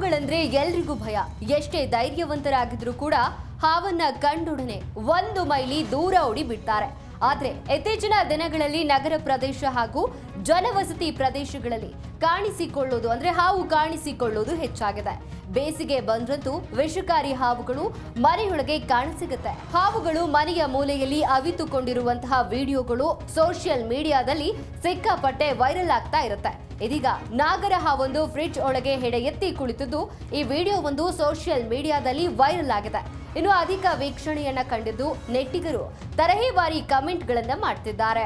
ಹಾವುಗಳಂದ್ರೆ ಎಲ್ರಿಗೂ ಭಯ. ಎಷ್ಟೇ ಧೈರ್ಯವಂತರಾಗಿದ್ರೂ ಕೂಡ ಹಾವನ್ನ ಕಂಡೊಡನೆ 1 ಮೈಲಿ ದೂರ ಓಡಿ ಬಿಡ್ತಾರೆ. ಆದ್ರೆ ಇತ್ತೀಚಿನ ದಿನಗಳಲ್ಲಿ ನಗರ ಪ್ರದೇಶ ಹಾಗೂ ಜನವಸತಿ ಪ್ರದೇಶಗಳಲ್ಲಿ ಕಾಣಿಸಿಕೊಳ್ಳೋದು ಅಂದ್ರೆ ಹಾವು ಕಾಣಿಸಿಕೊಳ್ಳೋದು ಹೆಚ್ಚಾಗಿದೆ. ಬೇಸಿಗೆ ಬಂದ್ರಂತೂ ವಿಷಕಾರಿ ಹಾವುಗಳು ಮನೆಯೊಳಗೆ ಕಾಣಸಿಗುತ್ತೆ. ಹಾವುಗಳು ಮನೆಯ ಮೂಲೆಯಲ್ಲಿ ಅವಿತುಕೊಂಡಿರುವಂತಹ ವಿಡಿಯೋಗಳು ಸೋಷಿಯಲ್ ಮೀಡಿಯಾದಲ್ಲಿ ಸಿಕ್ಕಾಪಟ್ಟೆ ವೈರಲ್ ಆಗ್ತಾ ಇರುತ್ತೆ. ಇದೀಗ ನಾಗರ ಹಾವೊಂದು ಫ್ರಿಡ್ಜ್ ಒಳಗೆ ಹೆಡೆ ಎತ್ತಿ ಕುಳಿತಿದ್ದು ಈ ವಿಡಿಯೋ ಒಂದು ಸೋಷಿಯಲ್ ಮೀಡಿಯಾದಲ್ಲಿ ವೈರಲ್ ಆಗಿದೆ. ಇನ್ನು ಅಧಿಕ ವೀಕ್ಷಣೆಯನ್ನ ಕಂಡಿದ್ದು ನೆಟ್ಟಿಗರು ತರಹೇವಾರಿ ಕಮೆಂಟ್ಗಳನ್ನ ಮಾಡ್ತಿದ್ದಾರೆ.